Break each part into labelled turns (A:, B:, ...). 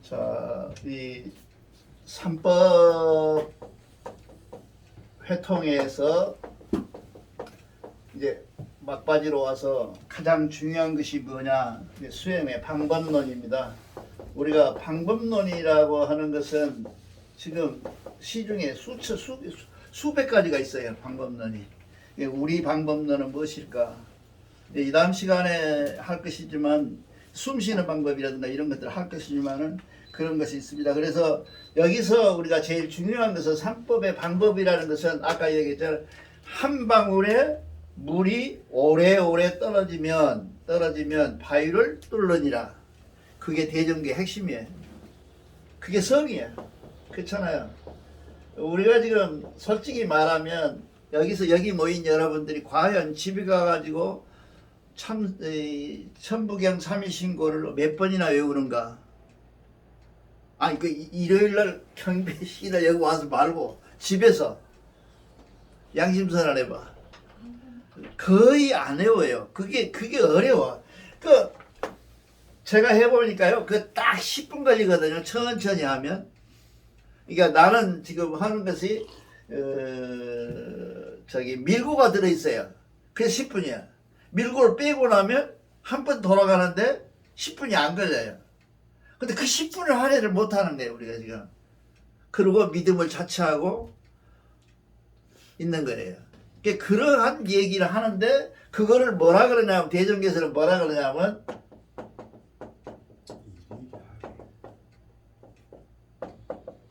A: 자, 이 삼법 회통에서 이제 막바지로 와서 가장 중요한 것이 뭐냐, 수행의 방법론입니다. 우리가 방법론이라고 하는 것은 지금 시중에 수백 가지가 있어요. 방법론이. 우리 방법론은 무엇일까? 이 다음 시간에 할 것이지만 숨 쉬는 방법이라든가 이런 것들을 할 것이지만은 그런 것이 있습니다. 그래서 여기서 우리가 제일 중요한 것은 삼법의 방법이라는 것은 아까 얘기했잖아요. 한 방울에 물이 오래오래 떨어지면 바위를 뚫느니라. 그게 대전계의 핵심이에요. 그게 성이에요. 그렇잖아요. 우리가 지금 솔직히 말하면 여기 모인 여러분들이 과연 집에 가가지고 천부경 삼위신고를 몇 번이나 외우는가? 아니 그 일요일날 경배시나 여기 와서 말고 집에서 양심선언 해봐. 거의 안 외워요. 그게 어려워. 제가 해보니까요. 딱 10분 걸리거든요. 천천히 하면. 그러니까 나는 지금 하는 것이 밀고가 들어있어요. 그래서 10분이야. 밀고를 빼고 나면 한 번 돌아가는데 10분이 안 걸려요. 근데 그 10분을 할애를 못 하는 거예요, 우리가 지금. 그리고 믿음을 자처하고 있는 거예요. 그러한 얘기를 하는데, 그거를 뭐라 그러냐면, 대전계에서는 뭐라 그러냐면,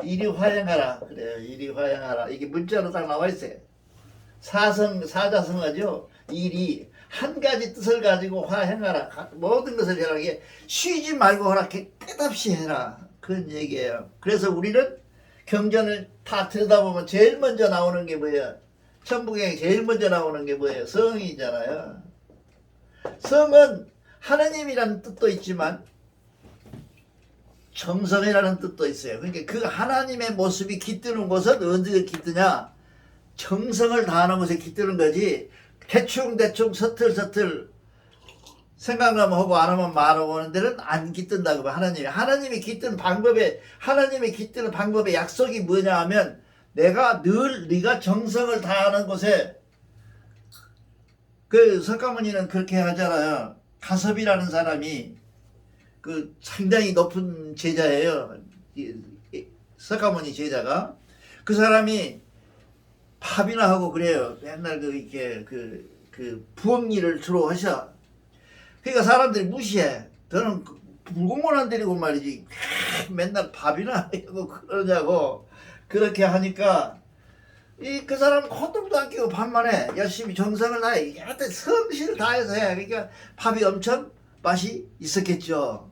A: 이리 화양하라. 그래요. 이리 화양하라. 이게 문자로 딱 나와 있어요. 사자성어죠. 일이 한 가지 뜻을 가지고 화행하라. 모든 것을 해라. 이게 쉬지 말고 하라. 끝없이 해라. 그런 얘기예요. 그래서 우리는 경전을 다 들여다보면 제일 먼저 나오는 게 뭐예요? 천부경에 제일 먼저 나오는 게 뭐예요? 성이잖아요. 성은 하느님이라는 뜻도 있지만 정성이라는 뜻도 있어요. 그러니까 그 하나님의 모습이 깃드는 곳은 언제 깃드냐? 정성을 다하는 곳에 깃드는 거지. 대충 서틀 생각나면 하고 안 하면 말하고 하는 데는 안 깃든다고 봐. 하나님이 깃드는 방법의 약속이 뭐냐 하면, 네가 정성을 다하는 곳에, 석가모니는 그렇게 하잖아요. 가섭이라는 사람이 상당히 높은 제자예요. 석가모니 제자가. 그 사람이 팝이나 하고 그래요. 맨날 부엌 일을 주로 하셔. 그러니까 사람들이 무시해. 너는 불공원 안 데리고 말이지. 맨날 밥이나 하고 그러냐고. 그렇게 하니까 그 사람은 콧등도 안 끼고 밥만 해. 열심히 정성을 다해. 하여튼 성실을 다해서 해. 그러니까 밥이 엄청 맛이 있었겠죠.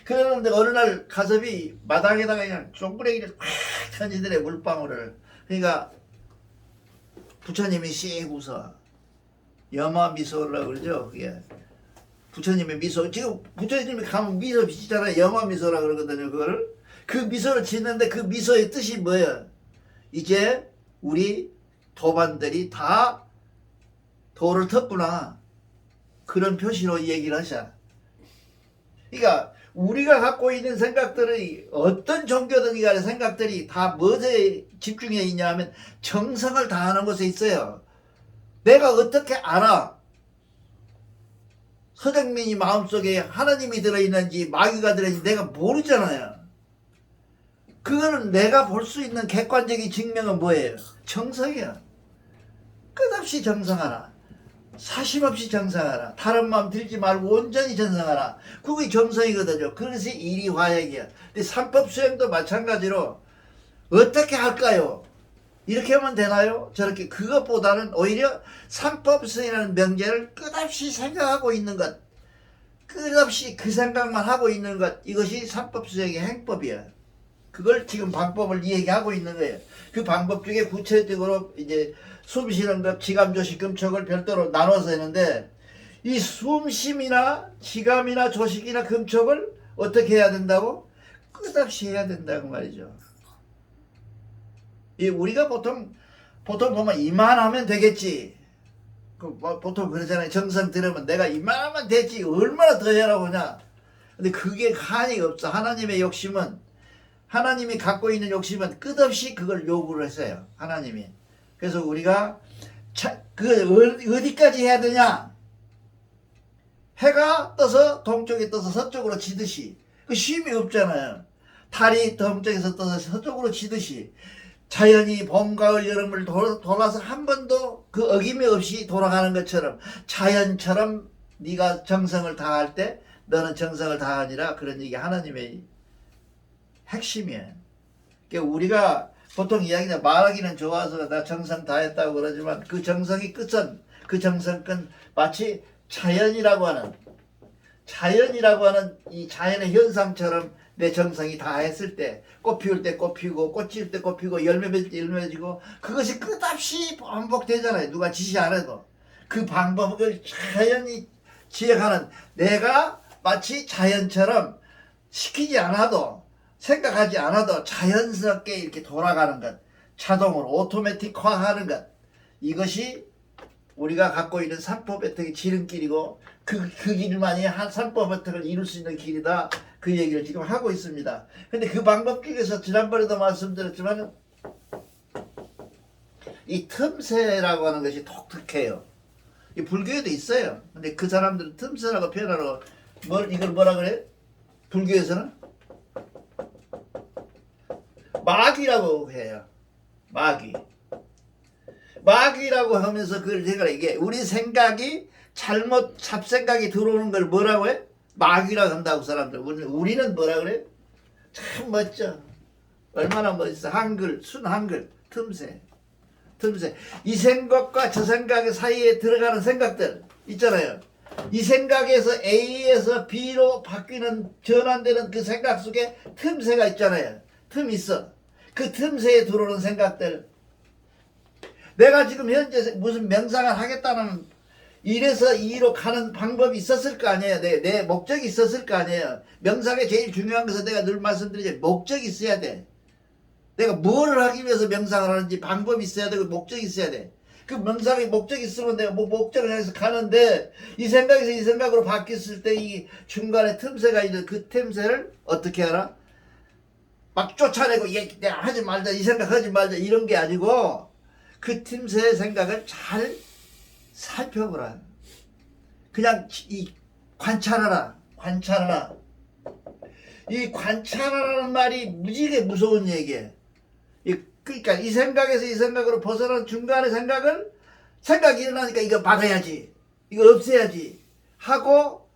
A: 그러는데 어느 날 가섭이 마당에다가 그냥 쫑구레기를 팍 던지더래, 물방울을. 그러니까 부처님이 씩 웃어. 염화 미소라고 그러죠. 그게 부처님의 미소. 지금 부처님이 가면 미소 비치잖아요. 염화 미소라 그러거든요. 그거를. 그 미소를 짓는데 그 미소의 뜻이 뭐예요? 이제 우리 도반들이 다 도를 텄구나. 그런 표시로 얘기를 하셔. 그러니까 우리가 갖고 있는 생각들이, 어떤 종교든지 간의 생각들이 다 무엇에 집중해 있냐 하면 정성을 다하는 곳에 있어요. 내가 어떻게 알아? 서정민이 마음속에 하나님이 들어있는지 마귀가 들어있는지 내가 모르잖아요. 그거는 내가 볼 수 있는 객관적인 증명은 뭐예요? 정성이야. 끝없이 정성하라. 사심없이 정성하라. 다른 마음 들지 말고 온전히 정성하라. 그게 정성이거든요. 그것이 일이 화약이야. 근데 삼법 수행도 마찬가지로 어떻게 할까요? 이렇게 하면 되나요? 저렇게. 그것보다는 오히려 삼법 수행이라는 명제를 끝없이 생각하고 있는 것, 끝없이 그 생각만 하고 있는 것, 이것이 삼법 수행의 행법이야. 그걸 지금 방법을 얘기하고 있는 거예요. 그 방법 중에 구체적으로 이제 숨 쉬는 것, 지감조식, 금촉을 별도로 나눠서 했는데, 이 숨쉼이나 지감이나 조식이나 금촉을 어떻게 해야 된다고? 끝없이 해야 된다고 말이죠. 우리가 보통 보면 이만하면 되겠지. 보통 그러잖아요. 정성 들으면 내가 이만하면 되지. 얼마나 더 해라고 하냐. 근데 그게 한이 없어. 하나님의 욕심은 하나님이 갖고 있는 욕심은 끝없이 그걸 요구를 했어요. 하나님이. 그래서 우리가 어디까지 해야 되냐? 해가 떠서 동쪽에 떠서 서쪽으로 지듯이. 그 쉼이 없잖아요. 달이 동쪽에서 떠서 서쪽으로 지듯이. 자연이 봄, 가을, 여름을 돌아서 한 번도 그 어김이 없이 돌아가는 것처럼 자연처럼 네가 정성을 다할 때 너는 정성을 다하니라. 그런 얘기 하나님의 핵심이에요. 그러니까 우리가 보통 이야기는 말하기는 좋아서 나 정성 다했다고 그러지만 그 정성의 끝은 그 정성 끝 마치 자연이라고 하는 이 자연의 현상처럼 내 정성이 다했을 때 꽃 피울 때 꽃 피우고 꽃 지을 때 꽃 피우고 열매 맺을 때 열매 맺고 그것이 끝없이 반복되잖아요. 누가 지시 안 해도 그 방법을 자연히 지어가는 내가 마치 자연처럼 시키지 않아도 생각하지 않아도 자연스럽게 이렇게 돌아가는 것, 자동으로 오토매틱화하는 것, 이것이 우리가 갖고 있는 삼법 혜택의 지름길이고 그 길만이 한 삼법 혜택을 이룰 수 있는 길이다. 그 얘기를 지금 하고 있습니다. 근데 그 방법 중에서 지난번에도 말씀드렸지만 이 틈새라고 하는 것이 독특해요. 이 불교에도 있어요. 근데 그 사람들은 틈새라고 표현하고 이걸 뭐라 그래? 불교에서는 마귀라고 해요. 마귀라고 하면서 그걸 제가 이게 우리 생각이 잘못 잡생각이 들어오는 걸 뭐라고 해? 마귀라고 한다고 사람들. 우리는 뭐라 그래? 참 멋져. 얼마나 멋있어. 한글, 순한글, 틈새. 이 생각과 저 생각 사이에 들어가는 생각들 있잖아요. 이 생각에서 A에서 B로 바뀌는 전환되는 그 생각 속에 틈새가 있잖아요. 틈 있어. 그 틈새에 들어오는 생각들. 내가 지금 현재 무슨 명상을 하겠다는 1에서 2로 가는 방법이 있었을 거 아니에요. 내 목적이 있었을 거 아니에요. 명상의 제일 중요한 것은 내가 늘 말씀드리죠. 목적이 있어야 돼. 내가 뭘 하기 위해서 명상을 하는지 방법이 있어야 되고 목적이 있어야 돼. 그 명상의 목적이 있으면 내가 목적을 향해서 가는데 이 생각에서 이 생각으로 바뀌었을 때 이 중간에 틈새가 있는 그 틈새를 어떻게 알아? 막 쫓아내고 내가 하지 말자 이 생각 하지 말자 이런 게 아니고 그 틈새의 생각을 잘 살펴보라. 그냥 관찰하라. 이 관찰하라는 말이 무지개 무서운 얘기예요. 그러니까 이 생각에서 이 생각으로 벗어난 중간의 생각이 일어나니까 이거 막아야지. 이거 없애야지. 하고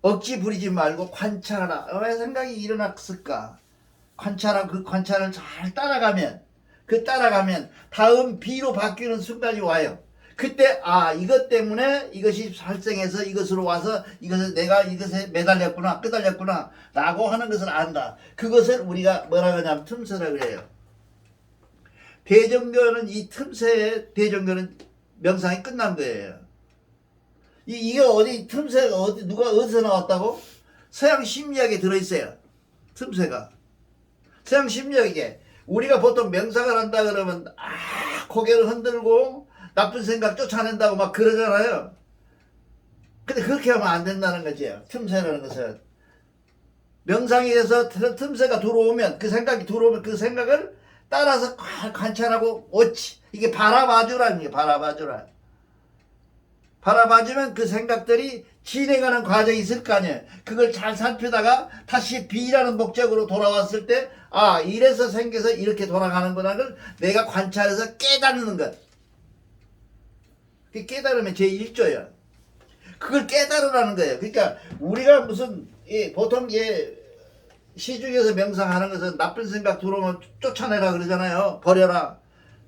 A: 억지 부리지 말고 관찰하라. 왜 생각이 일어났을까? 그 관찰을 잘 따라가면 다음 B로 바뀌는 순간이 와요. 그때 이것 때문에 이것이 발생해서 이것으로 와서 내가 이것에 매달렸구나 끄달렸구나 라고 하는 것을 안다. 그것을 우리가 뭐라 하냐면 틈새라 그래요. 대정교는 이 틈새에 대정교는 명상이 끝난 거예요. 이게 어디 틈새가 누가 어디서 나왔다고? 서양 심리학에 들어있어요. 틈새가 서양 심리학에 우리가 보통 명상을 한다 그러면 고개를 흔들고 나쁜 생각 쫓아낸다고 막 그러잖아요. 근데 그렇게 하면 안 된다는 거죠. 틈새라는 것은 명상에서 틈새가 들어오면 그 생각을 따라서 관찰하고 이게 바라봐주라는 게 바라봐주면 그 생각들이 진행하는 과정이 있을 거 아니에요. 그걸 잘 살피다가 다시 B라는 목적으로 돌아왔을 때 이래서 생겨서 이렇게 돌아가는구나 를 내가 관찰해서 깨닫는 것. 그 깨달으면 제1조예요. 그걸 깨달으라는 거예요. 그러니까 우리가 무슨 보통 시중에서 명상하는 것은 나쁜 생각 들어오면 쫓아내라 그러잖아요. 버려라,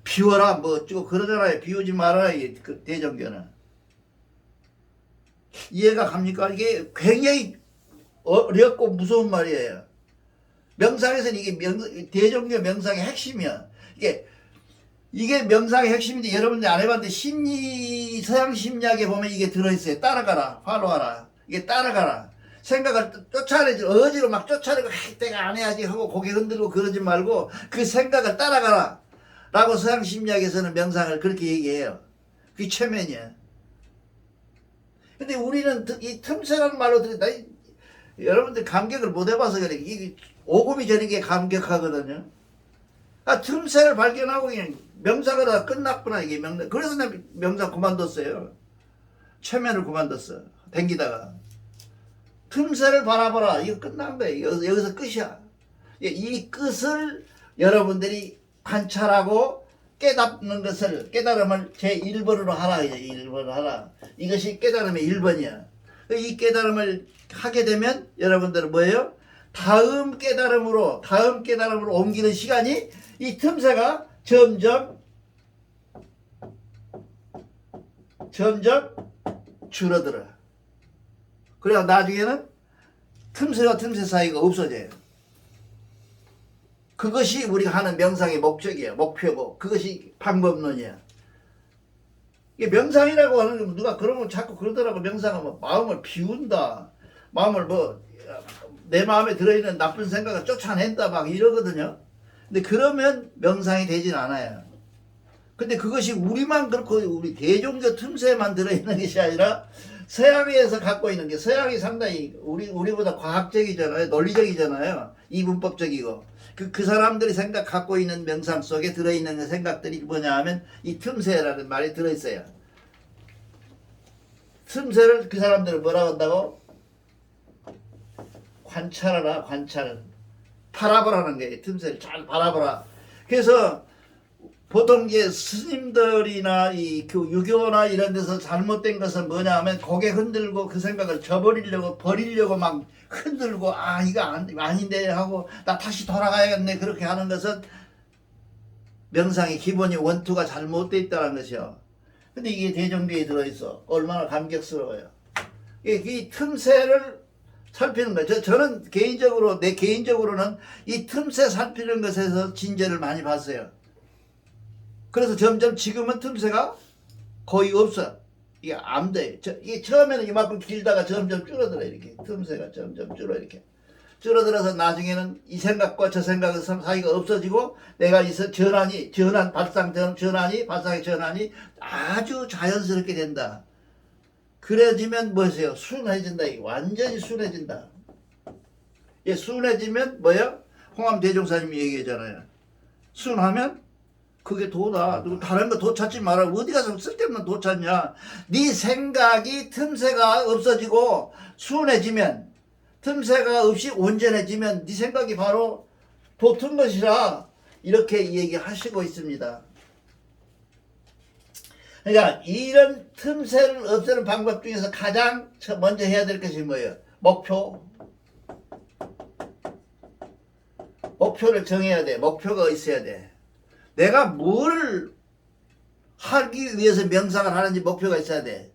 A: 비워라, 뭐 어쩌고 그러잖아요. 비우지 말아라. 그 대정교는 이해가 갑니까? 이게 굉장히 어렵고 무서운 말이에요. 명상에서는 이게 대정교 명상의 핵심이야. 이게 명상의 핵심인데 여러분들 안 해봤는데 서양 심리학에 보면 이게 들어있어요. 따라가라, 팔로우하라. 이게 따라가라. 생각을 쫓아내지 어지로 막 쫓아내고 내가 안 해야지 하고 고개 흔들고 그러지 말고 그 생각을 따라가라 라고 서양 심리학에서는 명상을 그렇게 얘기해요. 그게 최면이야. 근데 우리는 이 틈새라는 말로 여러분들 감격을 못 해봐서 그래. 오금이 저는 게 감격하거든요. 아, 틈새를 발견하고 그냥 명상을 하다 끝났구나, 이게 명상. 그래서 내가 명상 그만뒀어요. 최면을 그만뒀어. 댕기다가. 틈새를 바라보라. 이거 끝난 거예요. 여기서 끝이야. 이 끝을 여러분들이 관찰하고 깨닫는 것을, 깨달음을 제1번으로 하라. 1번으로 하라. 이것이 깨달음의 1번이야. 이 깨달음을 하게 되면 여러분들은 뭐예요? 다음 깨달음으로 옮기는 시간이 이 틈새가 점점 줄어들어. 그래야 나중에는 틈새와 틈새 사이가 없어져요. 그것이 우리가 하는 명상의 목적이에요. 목표고. 그것이 방법론이야. 이게 명상이라고 하는 게 누가 그러면 자꾸 그러더라고. 명상하면 마음을 비운다. 마음을 내 마음에 들어있는 나쁜 생각을 쫓아낸다 막 이러거든요. 근데 그러면 명상이 되진 않아요. 근데 그것이 우리만 그렇고 우리 대종교 틈새만 들어있는 것이 아니라 서양에서 갖고 있는 게, 서양이 상당히 우리보다 과학적이잖아요. 논리적이잖아요. 이분법적이고. 그 사람들이 갖고 있는 명상 속에 들어있는 생각들이 뭐냐 하면 이 틈새라는 말이 들어있어요. 틈새를 그 사람들은 뭐라고 한다고? 관찰하라, 관찰. 바라보라는 거예요. 틈새를 잘 바라보라. 그래서 보통 이제 스님들이나 이 유교나 이런 데서 잘못된 것은 뭐냐 하면 고개 흔들고 그 생각을 버리려고 막 흔들고, 아, 이거 아닌데 하고 나 다시 돌아가야겠네. 그렇게 하는 것은 명상의 기본이 원투가 잘못되어 있다는 것이요. 근데 이게 대종교에 들어있어. 얼마나 감격스러워요. 이 틈새를 살피는 거예요. 저는 내 개인적으로는 이 틈새 살피는 것에서 진전을 많이 봤어요. 그래서 점점 지금은 틈새가 거의 없어. 이게 안 돼. 이게 처음에는 이만큼 길다가 점점 줄어들어, 이렇게. 틈새가 점점 줄어들어서 나중에는 이 생각과 저 생각의 사이가 없어지고, 내가 발상의 전환이 아주 자연스럽게 된다. 그래지면 뭐세요? 순해진다. 완전히 순해진다. 순해지면 뭐예요? 홍암 대종사님이 얘기하잖아요. 순하면 그게 도다. 다른 거 도 찾지 마라. 어디 가서 쓸데없는 도 찾냐. 네 생각이 틈새가 없어지고 순해지면, 틈새가 없이 온전해지면 네 생각이 바로 도튼 것이라, 이렇게 얘기하시고 있습니다. 그러니까 이런 틈새를 없애는 방법 중에서 가장 먼저 해야 될 것이 뭐예요? 목표를 정해야 돼. 목표가 있어야 돼. 내가 뭘 하기 위해서 명상을 하는지 목표가 있어야 돼.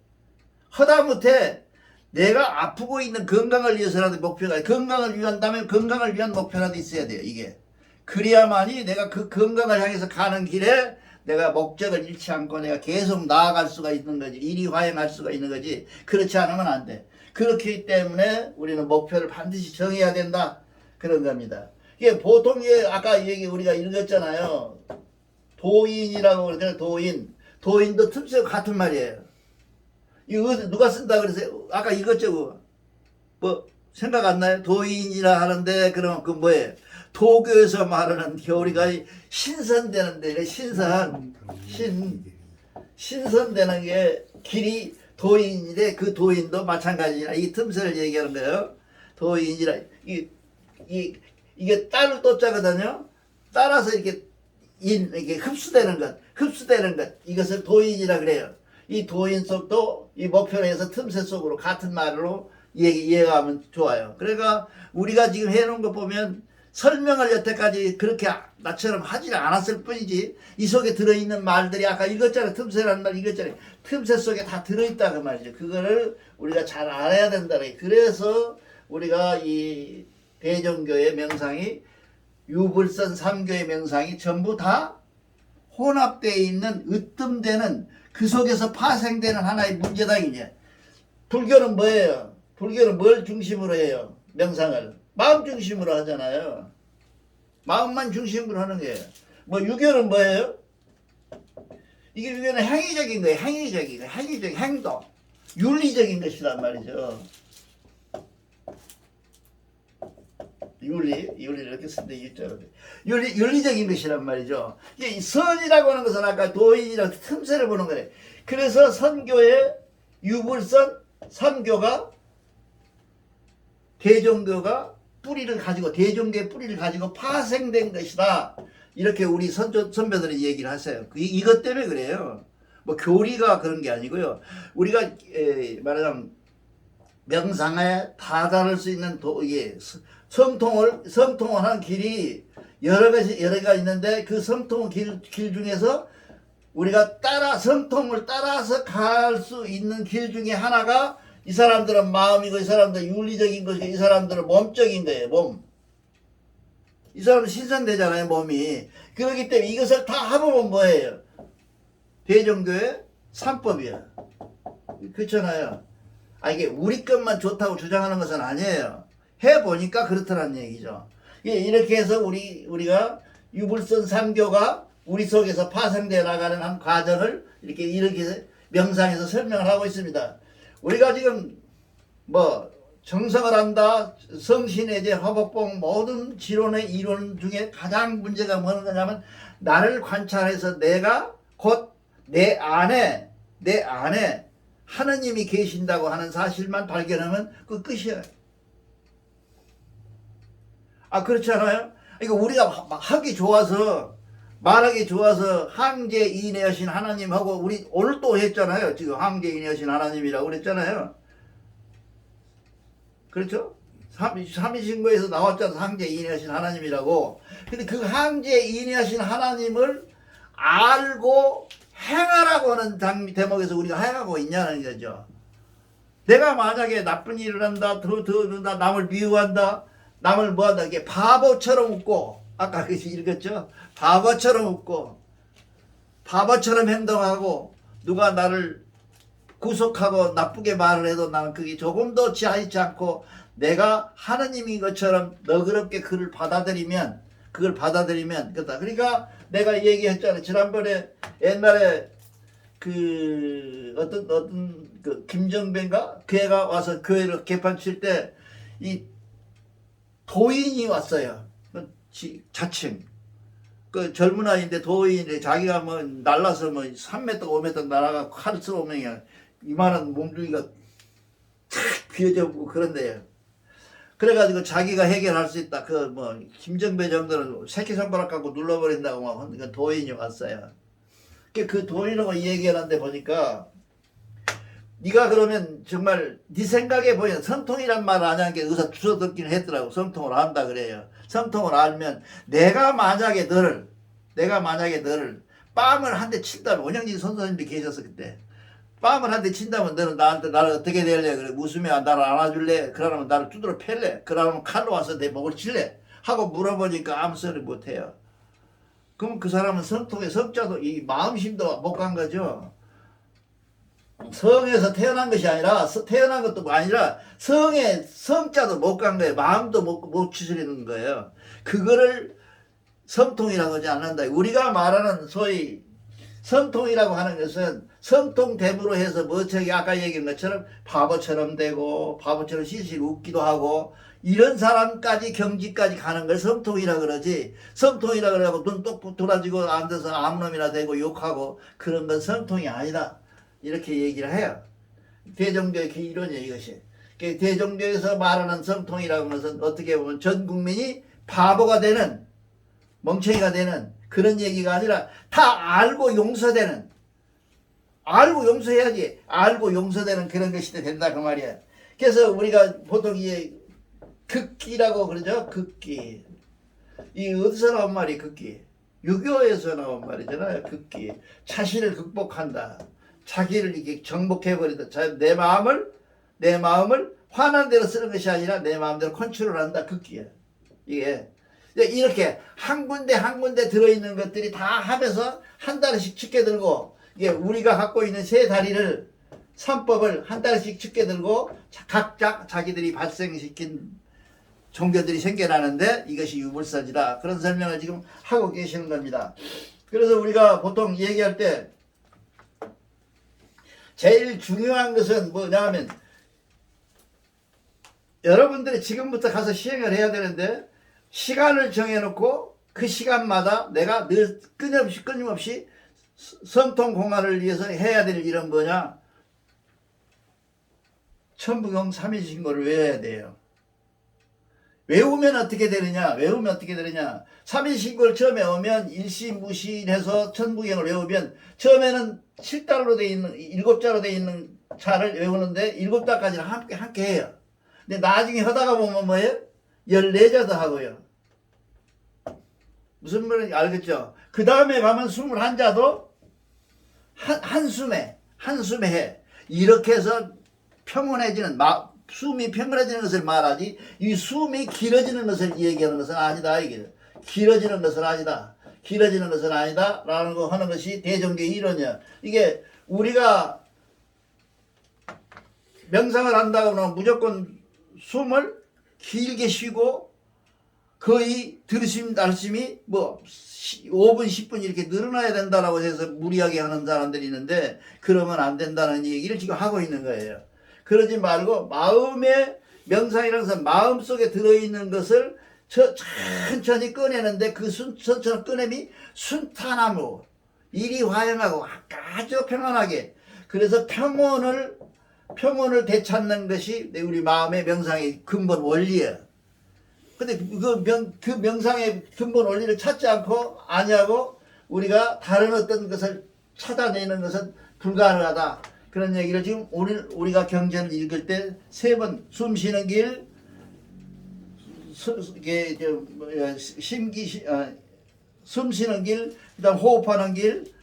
A: 하다못해 내가 아프고 있는 건강을 위해서라도 목표가, 건강을 위한다면 건강을 위한 목표라도 있어야 돼요. 이게 그래야만이 내가 그 건강을 향해서 가는 길에 내가 목적을 잃지 않고 내가 계속 나아갈 수가 있는 거지. 일이 화행할 수가 있는 거지. 그렇지 않으면 안 돼. 그렇기 때문에 우리는 목표를 반드시 정해야 된다. 그런 겁니다. 이게 보통 아까 우리가 읽었잖아요. 도인이라고 그러잖아요. 도인도 틈새가 같은 말이에요. 이거 누가 쓴다 그래서 아까 읽었죠. 뭐 생각 안 나요? 도인이라 하는데 그러면 그 뭐예요? 도교에서 말하는 우리가 신선되는데, 신선되는 게 길이 도인인데, 그 도인도 마찬가지라 이 틈새를 얘기하는 거예요. 도인이라 이게 따를 또자거든요. 따라서 이렇게 흡수되는 것 이것을 도인이라 그래요. 이 도인 속도 이 목표로 해서 틈새 속으로 같은 말로 이해하면 좋아요. 그러니까 우리가 지금 해놓은 거 보면 설명을 여태까지 그렇게 나처럼 하지 않았을 뿐이지, 이 속에 들어있는 말들이 아까 읽었잖아요. 틈새라는 말 읽었잖아요. 틈새 속에 다 들어있다 그 말이죠. 그거를 우리가 잘 알아야 된다. 그래서 우리가 이 대종교의 명상이, 유불선 3교의 명상이 전부 다 혼합되어 있는, 으뜸되는, 그 속에서 파생되는 하나의 문제다. 이제 불교는 뭐예요? 불교는 뭘 중심으로 해요? 명상을 마음 중심으로 하잖아요. 마음만 중심으로 하는 거예요. 뭐 유교는 뭐예요? 이게 유교는 행위적인 거예요. 행위적인 행동, 윤리적인 것이란 말이죠. 윤리를 이렇게 쓴데 윤리적인 것이란 말이죠. 이 선이라고 하는 것은 아까 도인이랑 틈새를 보는 거래. 그래서 선교의 유불선 선교가 대종교가 뿌리를 가지고 대종교의 뿌리를 가지고 파생된 것이다. 이렇게 우리 선배들이 얘기를 하세요. 이것 때문에 그래요. 뭐 교리가 그런 게 아니고요. 우리가 말하자면 명상에 다다를 수 있는 성통을 하는 길이 여러 가지가 있는데 그 성통 길 중에서 우리가 성통을 따라서 갈 수 있는 길 중에 하나가 이 사람들은 마음이고 이 사람들은 윤리적인 것이고 이 사람들은 몸적인 거예요. 몸. 이 사람은 신선되잖아요. 몸이. 그렇기 때문에 이것을 다 합으면 뭐예요? 대종교의 3법이야. 그렇잖아요. 이게 우리 것만 좋다고 주장하는 것은 아니에요. 해보니까 그렇다는 얘기죠. 이렇게 해서 우리가 유불선 3교가 우리 속에서 파생되어 나가는 한 과정을 이렇게 명상에서 설명을 하고 있습니다. 우리가 지금 뭐 정성을 한다, 성신해제, 화법봉 모든 지론의 이론 중에 가장 문제가 뭐냐면 나를 관찰해서 내가 곧 내 안에 하느님이 계신다고 하는 사실만 발견하면 그 끝이야. 그렇지 않아요? 그러니까 우리가 하기 좋아서 말하기 좋아서 항제인하신 하나님하고 우리 오늘 또 했잖아요. 지금 항제인하신 하나님이라고 그랬잖아요. 그렇죠? 삼위신고에서 나왔잖아. 항제인하신 하나님이라고. 근데 그 항제인하신 하나님을 알고 행하라고 하는 대목에서 우리가 행하고 있냐는 거죠. 내가 만약에 나쁜 일을 한다, 더는다, 남을 미워한다, 남을 뭐한다, 이게 바보처럼 웃고, 아까 그 읽었죠? 바보처럼 웃고, 바보처럼 행동하고, 누가 나를 구속하고 나쁘게 말을 해도 나는 그게 조금도 지하지 않고, 내가 하느님인 것처럼 너그럽게 그걸 받아들이면, 그렇다. 그러니까 내가 얘기했잖아요. 지난번에 옛날에 어떤 김정배인가? 그 애가 와서 교회를 개판 칠 때 이 도인이 왔어요. 자칭. 그 젊은 아이인데 도인인데 자기가 뭐 날라서 뭐 3m, 5m 날아가 칼 쏘면 이만한 몸뚱이가 탁 비어져보고 그런데요. 그래가지고 자기가 해결할 수 있다. 김정배 정도는 새끼손가락 갖고 눌러버린다고 막 도인이 왔어요. 그 도인하고 얘기하는데 보니까 네가 그러면 정말 네 생각에 보이는 성통이란 말을 안 하는 게 의사 주워 듣기는 했더라고. 성통을 안다 그래요. 성통을 알면 내가 만약에 너를 뺨을 한 대 친다면 원영진 선생님도 계셨어 그때. 뺨을 한 대 친다면 너는 나를 어떻게 대할래? 그래. 웃으면 나를 안아줄래? 그러면 나를 두드러 팰래? 그러면 칼로 와서 내 목을 칠래? 하고 물어보니까 아무 소리 못해요. 그럼 그 사람은 성통의 성자도 이 마음심도 못 간 거죠. 성에서 태어난 것이 아니라 태어난 것도 아니라 성의 성자도 못 간 거예요. 마음도 못 추스리는 거예요. 그거를 성통이라고 하지 않는다. 우리가 말하는 소위 성통이라고 하는 것은 성통됨으로 해서 저기 아까 얘기한 것처럼 바보처럼 되고 바보처럼 실실 웃기도 하고 이런 사람까지 경지까지 가는 걸 성통이라 그러지. 성통이라 그러고 눈 똑 돌아지고 앉아서 아무 놈이나 되고 욕하고 그런 건 성통이 아니다. 이렇게 얘기를 해요. 대종교의 그 이론이에요, 이것이. 대종교에서 말하는 성통이라고 하는 것은 어떻게 보면 전 국민이 바보가 되는, 멍청이가 되는 그런 얘기가 아니라 다 알고 용서되는, 알고 용서해야지, 알고 용서되는 그런 것이 된다 그 말이야. 그래서 우리가 보통 이 극기라고 그러죠. 극기. 이 어디서 나온 말이 극기? 유교에서 나온 말이잖아요. 극기. 자신을 극복한다. 자기를 이렇게 정복해버린다. 내 마음을 화난 대로 쓰는 것이 아니라 내 마음대로 컨트롤한다. 극기야. 이게 이렇게 한 군데 들어있는 것들이 다 하면서 한 다리씩 짙게 들고 이게 우리가 갖고 있는 세 다리를 3법을 한 다리씩 짙게 들고 각자 자기들이 발생시킨 종교들이 생겨나는데 이것이 유불선이다. 그런 설명을 지금 하고 계시는 겁니다. 그래서 우리가 보통 얘기할 때 제일 중요한 것은 뭐냐면 여러분들이 지금부터 가서 시행을 해야 되는데 시간을 정해놓고 그 시간마다 내가 늘 끊임없이 성통 공화를 위해서 해야 될 일은 뭐냐? 천부경 삼일신고를 외워야 돼요. 외우면 어떻게 되느냐? 삼일신고를 처음에 오면 일시무시해서 천부경을 외우면 처음에는 7달로 돼 있는 7자로 돼 있는 자를 외우는데 7자까지는 함께 해요. 근데 나중에 하다가 보면 뭐예요? 14자도 하고요. 무슨 말인지 알겠죠? 그 다음에 가면 21자도 한숨에 해. 이렇게 해서 평온해지는 숨이 평온해지는 것을 말하지 이 숨이 길어지는 것을 얘기하는 것은 아니다. 이게 길어지는 것은 아니다. 라는 거 하는 것이 대종교의 이론이야. 이게 우리가 명상을 한다고 하면 무조건 숨을 길게 쉬고 거의 들으심 날심이 뭐 5분 10분 이렇게 늘어나야 된다라고 해서 무리하게 하는 사람들이 있는데 그러면 안 된다는 얘기를 지금 하고 있는 거예요. 그러지 말고 마음의 명상이라는 것은 마음속에 들어있는 것을 천천히 꺼내는데 그 천천히 꺼냄이 순탄함으로 이리화영하고 아주 평안하게 그래서 평온을 되찾는 것이 우리 마음의 명상의 근본 원리예요. 근데 그 명상의 근본 원리를 찾지 않고 아니하고 우리가 다른 어떤 것을 찾아내는 것은 불가능하다. 그런 얘기를 지금 오늘 우리가 경전을 읽을 때 3번 숨 쉬는 길, 숨 쉬는 길, 그다음 호흡하는 길,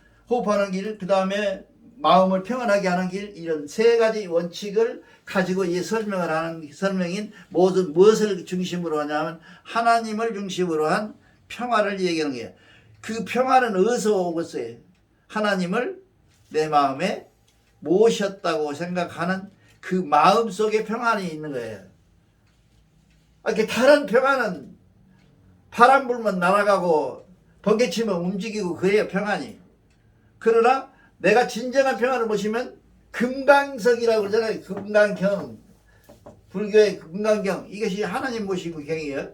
A: 그다음에 마음을 평안하게 하는 길 이런 3가지 원칙을 가지고 이 설명인 무엇을 중심으로 하냐면 하나님을 중심으로 한 평화를 얘기하는 거예요. 그 평화는 어디서 오겠어요? 하나님을 내 마음에 모셨다고 생각하는 그 마음 속에 평안이 있는 거예요. 이렇게 다른 평안은 바람 불면 날아가고 번개 치면 움직이고 그래요 평안이. 그러나 내가 진정한 평안을 보시면 금강석이라고 그러잖아요. 금강경. 불교의 금강경. 이것이 하나님 모시고 경이에요.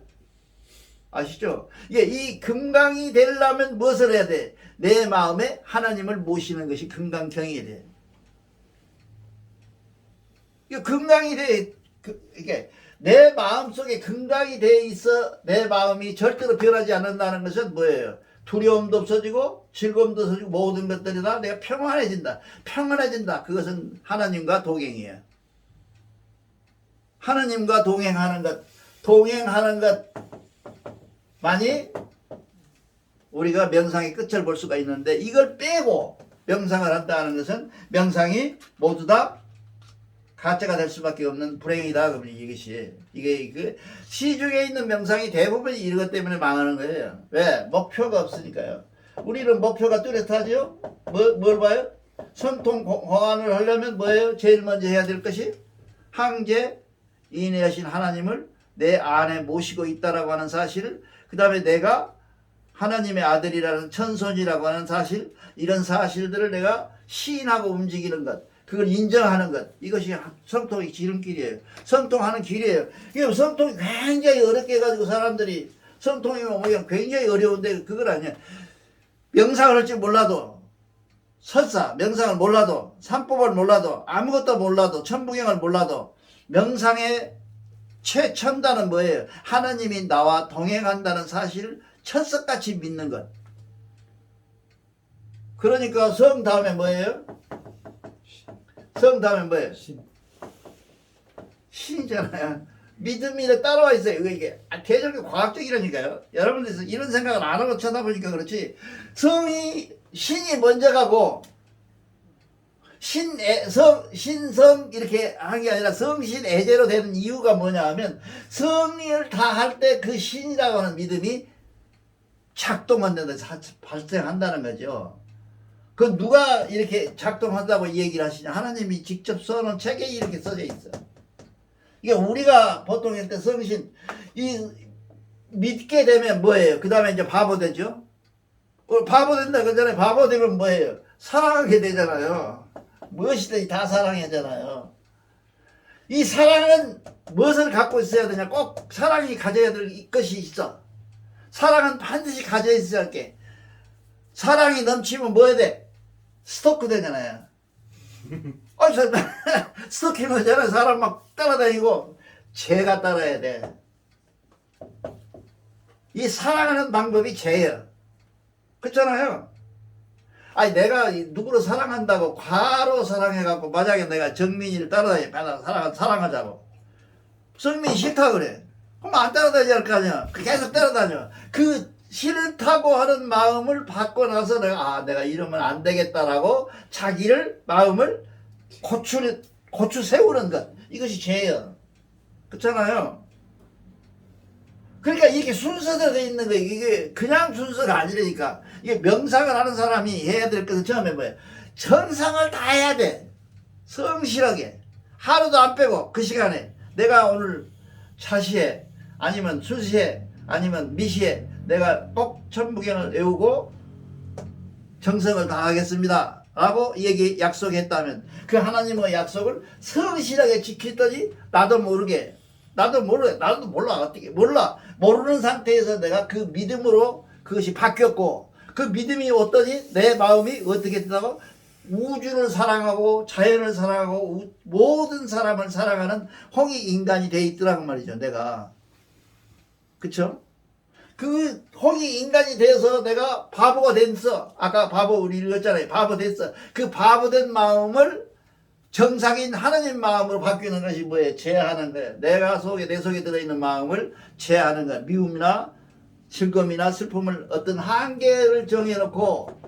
A: 아시죠? 이 금강이 되려면 무엇을 해야 돼? 내 마음에 하나님을 모시는 것이 금강경이 돼. 금강이 돼. 이게 내 마음속에 금강이 돼 있어 내 마음이 절대로 변하지 않는다는 것은 뭐예요? 두려움도 없어지고 즐거움도 없어지고 모든 것들이 다 내가 평안해진다. 그것은 하나님과 동행이에요. 하나님과 동행하는 것만이 우리가 명상의 끝을 볼 수가 있는데 이걸 빼고 명상을 한다는 것은 명상이 모두 다 가짜가 될 수밖에 없는 불행이다. 이것이 이게 그 시중에 있는 명상이 대부분 이것 때문에 망하는 거예요. 왜? 목표가 없으니까요. 우리는 목표가 뚜렷하죠. 뭘 봐요? 성통 공안을 하려면 뭐예요? 제일 먼저 해야 될 것이 항제 인내하신 하나님을 내 안에 모시고 있다라고 하는 사실, 그 다음에 내가 하나님의 아들이라는 천손이라고 하는 사실, 이런 사실들을 내가 시인하고 움직이는 것, 그걸 인정하는 것, 이것이 성통의 지름길이에요. 성통하는 길이에요. 이게 성통이 굉장히 어렵게 해가지고 사람들이 성통이면 뭐냐 굉장히 어려운데 그걸 아니야. 명상을 할 줄 몰라도 설사 명상을 몰라도 삼법을 몰라도 아무것도 몰라도 천부경을 몰라도 명상의 최첨단은 뭐예요? 하나님이 나와 동행한다는 사실을 철석같이 믿는 것. 그러니까 성 다음에 뭐예요? 성 다음에 뭐예요? 신이잖아요. 믿음이 따라와 있어요. 이게 대적이 과학적이라니까요. 여러분들 이런 생각을 안 하고 쳐다보니까 그렇지. 신이 먼저 가고 신성 이렇게 한 게 아니라 성신애제로 되는 이유가 뭐냐 하면 성리를 다 할 때 그 신이라고 하는 믿음이 작동한다는 발생한다는 거죠. 그 누가 이렇게 작동한다고 얘기를 하시냐? 하나님이 직접 써놓은 책에 이렇게 써져 있어. 이게 우리가 보통 할 때 성신 믿게 되면 뭐예요? 그 다음에 이제 바보 되죠. 바보 된다 그러잖아요. 바보 되면 뭐예요? 사랑하게 되잖아요. 무엇이든지 다 사랑하잖아요. 이 사랑은 무엇을 갖고 있어야 되냐? 꼭 사랑이 가져야 될 것이 있어. 사랑은 반드시 가져 있어야 할게. 사랑이 넘치면 뭐 해야 돼? 스토커 되잖아요. 스토킹 하잖아. 사람 막 따라다니고 죄가 따라야 돼. 이 사랑하는 방법이 죄예요. 그렇잖아요. 아니 내가 누구를 사랑한다고 과로 사랑해갖고 만약에 내가 정민이를 사랑하자고 정민이 싫다 그래. 그럼 안 따라다녀야 할 거 아니야. 계속 따라다녀. 그 싫다고 하는 마음을 받고 나서 내가 이러면 안 되겠다라고 자기를 마음을 고추 세우는 것, 이것이 죄예요. 그렇잖아요. 그러니까 이게 순서대로 돼 있는 거예요. 이게 그냥 순서가 아니라니까. 이게 명상을 하는 사람이 해야 될 것은 처음에 뭐예요? 정상을 다 해야 돼. 성실하게. 하루도 안 빼고 그 시간에 내가 오늘 차시에 아니면 수시에 아니면 미시에 내가 꼭 천부경을 외우고 정성을 다하겠습니다 라고 약속했다면 그 하나님의 약속을 성실하게 지켰더니 나도 몰라 어떻게 모르는 상태에서 내가 그 믿음으로 그것이 바뀌었고 그 믿음이 어떠니 내 마음이 어떻게 된다고 우주를 사랑하고 자연을 사랑하고 모든 사람을 사랑하는 홍익인간이 돼 있더라고 말이죠. 내가 그쵸? 그 홍익인간이 돼서 내가 바보가 됐어. 아까 바보 우리 읽었잖아요. 바보 됐어. 그 바보된 마음을 정상인 하나님 마음으로 바뀌는 것이 뭐예요? 제하는 거예요. 내 속에 들어있는 마음을 제하는 거예요. 미움이나 즐거움이나 슬픔을 어떤 한계를 정해놓고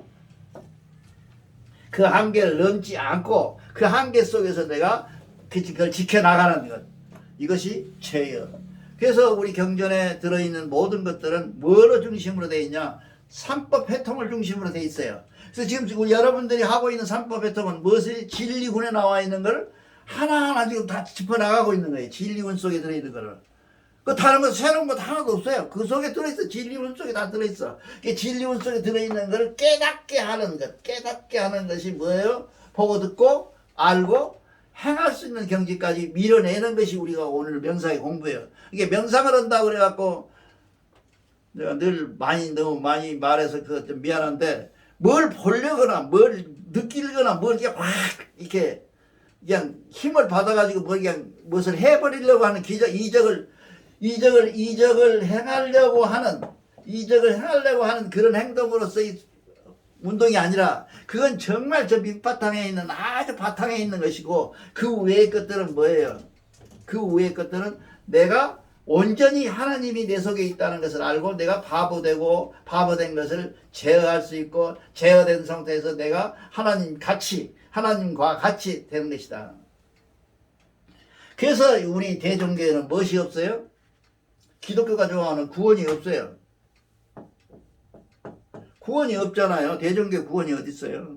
A: 그 한계를 넘지 않고 그 한계 속에서 내가 그걸 지켜나가는 것. 이것이 죄예요. 그래서 우리 경전에 들어있는 모든 것들은 뭐로 중심으로 되어 있냐? 삼법 회통을 중심으로 되어 있어요. 그래서 지금 우리 여러분들이 하고 있는 삼법 회통은 무엇이 진리군에 나와 있는 걸 하나하나 지금 다 짚어나가고 있는 거예요. 진리군 속에 들어있는 거를. 그 다른 거 새로운 것 하나도 없어요. 그 속에 들어있어. 진리군 속에 다 들어있어. 그 진리군 속에 들어있는 걸 깨닫게 하는 것. 깨닫게 하는 것이 뭐예요? 보고 듣고 알고 행할 수 있는 경지까지 밀어내는 것이 우리가 오늘 명상의 공부예요. 이게 명상을 한다고 그래갖고 내가 늘 너무 많이 말해서 그 좀 미안한데 뭘 보려거나 뭘 느끼거나 뭘 이렇게 확 이렇게 그냥 힘을 받아가지고 뭐 그냥 무엇을 해버리려고 하는 이적을 행하려고 하는 그런 행동으로서의 운동이 아니라 그건 정말 저 밑바탕에 있는 아주 바탕에 있는 것이고 그 외의 것들은 뭐예요? 그 외의 것들은 내가 온전히 하나님이 내 속에 있다는 것을 알고 내가 바보된 것을 제어할 수 있고 제어된 상태에서 내가 하나님과 같이 되는 것이다. 그래서 우리 대종교에는 무엇이 없어요? 기독교가 좋아하는 구원이 없어요. 구원이 없잖아요. 대종교 구원이 어디 있어요?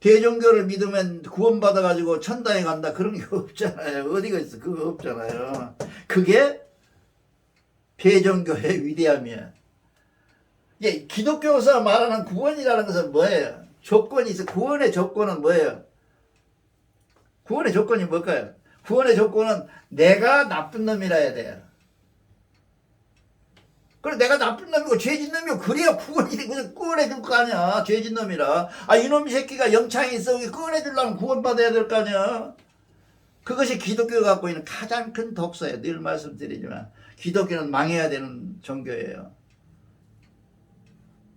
A: 대종교를 믿으면 구원받아가지고 천당에 간다 그런 게 없잖아요. 어디가 있어? 그거 없잖아요. 그게 대종교의 위대함이야. 이게 기독교에서 말하는 구원이라는 것은 뭐예요? 조건이 있어. 구원의 조건은 뭐예요? 구원의 조건이 뭘까요? 구원의 조건은 내가 나쁜 놈이라 해야 돼요. 그래 내가 나쁜 놈이고 죄진 놈이고 그래야 구원이 그냥 구원해줄 거 아니야. 죄진 놈이라. 이놈 새끼가 영창에 있어 구원해주려면 구원받아야 될 거 아니야. 그것이 기독교가 갖고 있는 가장 큰 독서예요. 늘 말씀드리지만 기독교는 망해야 되는 종교예요.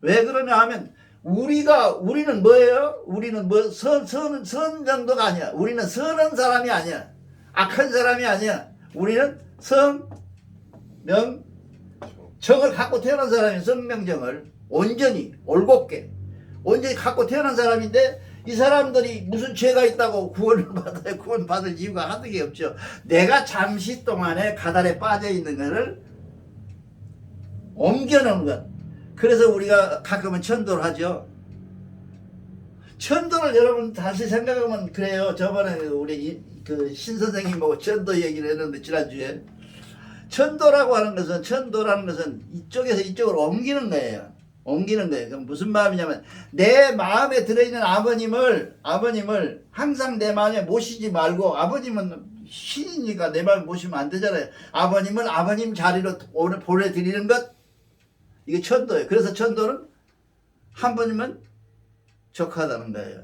A: 왜 그러냐 하면 우리는 뭐예요? 우리는 선 정도가 아니야. 우리는 선한 사람이 아니야. 악한 사람이 아니야. 우리는 정을 갖고 태어난 사람이 성명정을 온전히 올곧게 온전히 갖고 태어난 사람인데 이 사람들이 무슨 죄가 있다고 구원받을 이유가 한두 개 없죠. 내가 잠시 동안에 가달에 빠져 있는 것을 옮겨놓은 것. 그래서 우리가 가끔은 천도를 하죠. 천도를 여러분 다시 생각하면 그래요. 저번에 우리 그 신선생님하고 천도 얘기를 했는데 지난주에 천도라는 것은 이쪽에서 이쪽으로 옮기는 거예요. 그럼 무슨 마음이냐면 내 마음에 들어있는 아버님을 항상 내 마음에 모시지 말고 아버님은 신이니까 내 마음에 모시면 안 되잖아요. 아버님을 아버님 자리로 오늘 보내드리는 것 이게 천도예요. 그래서 천도는 한 번이면 적하다는 거예요.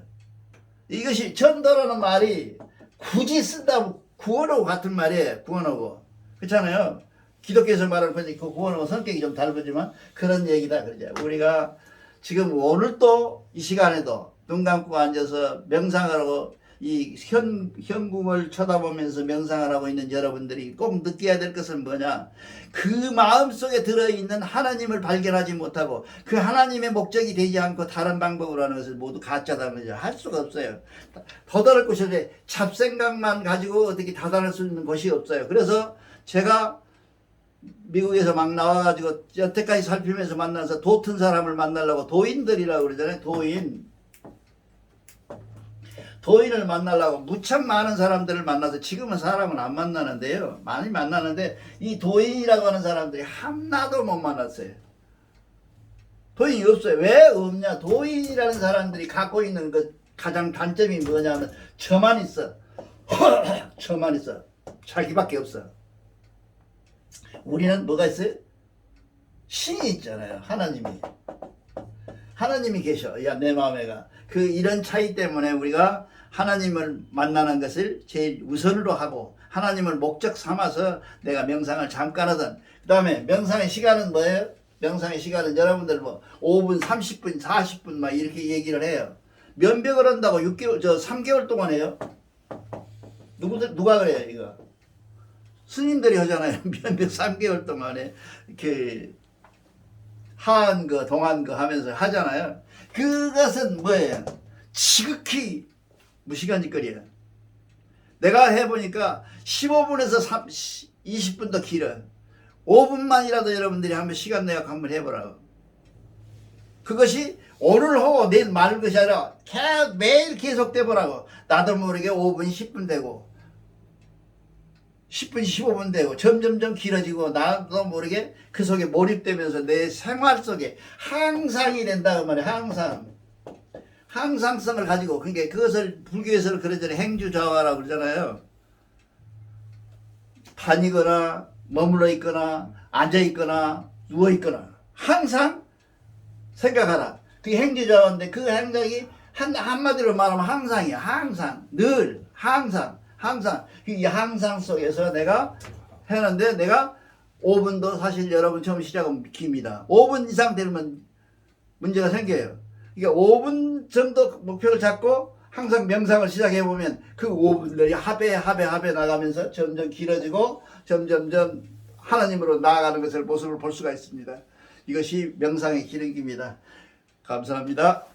A: 이것이 천도라는 말이 굳이 쓴다고 구원하고 같은 말이에요. 구원하고. 그렇잖아요. 기독교에서 말하는 그 구원하고 성격이 좀 다르지만 그런 얘기다 그러죠. 우리가 지금 오늘 또 이 시간에도 눈 감고 앉아서 명상을 하고 이 현궁을 쳐다보면서 명상을 하고 있는 여러분들이 꼭 느껴야 될 것은 뭐냐? 그 마음속에 들어있는 하나님을 발견하지 못하고 그 하나님의 목적이 되지 않고 다른 방법으로 하는 것을 모두 가짜다는 거죠. 할 수가 없어요. 도달할 곳이 없어요. 잡생각만 가지고 어떻게 다다를 수 있는 것이 없어요. 그래서 제가 미국에서 막 나와가지고 여태까지 살피면서 만나서 도튼 사람을 만나려고 도인들이라고 그러잖아요. 도인을 만나려고 무척 많은 사람들을 만나서 지금은 사람은 안 만나는데요. 많이 만나는데 이 도인이라고 하는 사람들이 하나도 못 만났어요. 도인이 없어요. 왜 없냐? 도인이라는 사람들이 갖고 있는 그 가장 단점이 뭐냐면 저만 있어. 저만 있어. 자기밖에 없어. 우리는 뭐가 있어요? 신이 있잖아요. 하나님이 계셔. 야, 내 마음에가. 이런 차이 때문에 우리가 하나님을 만나는 것을 제일 우선으로 하고 하나님을 목적 삼아서 내가 명상을 잠깐 하든 그 다음에 명상의 시간은 뭐예요? 명상의 시간은 여러분들 뭐 5분, 30분, 40분 막 이렇게 얘기를 해요. 면벽을 한다고 3개월 동안 해요? 누가 그래요, 이거? 스님들이 하잖아요. 면벽 3개월 동안에 하한 거, 동한 거 하면서 하잖아요. 그것은 뭐예요? 지극히 무시간짓거리예요. 내가 해보니까 15분에서 20분 더 길어. 5분만이라도 여러분들이 한번 시간 내가 한번 해보라고. 그것이 오늘 하고 내일 말 것이 아니라 매일 계속돼 보라고. 나도 모르게 5분, 10분 되고 10분, 15분 되고 점점점 길어지고 나도 모르게 그 속에 몰입되면서 내 생활 속에 항상이 된다고 말이야. 항상성을 가지고. 그러니까 그것을 불교에서는 그러잖아요. 행주자화라고 그러잖아요. 다니거나 머물러 있거나 앉아 있거나 누워 있거나 항상 생각하라. 그게 행주자화인데 그 행동이 한마디로 말하면 항상이야. 항상 늘 항상 이 항상 속에서 내가 하는데 내가 5분도 사실 여러분 처음 시작은 깁니다. 5분 이상 되면 문제가 생겨요. 그러니까 5분 정도 목표를 잡고 항상 명상을 시작해보면 그 5분들이 합에 나가면서 점점 길어지고 점점점 하나님으로 나아가는 것을 모습을 볼 수가 있습니다. 이것이 명상의 기능입니다. 감사합니다.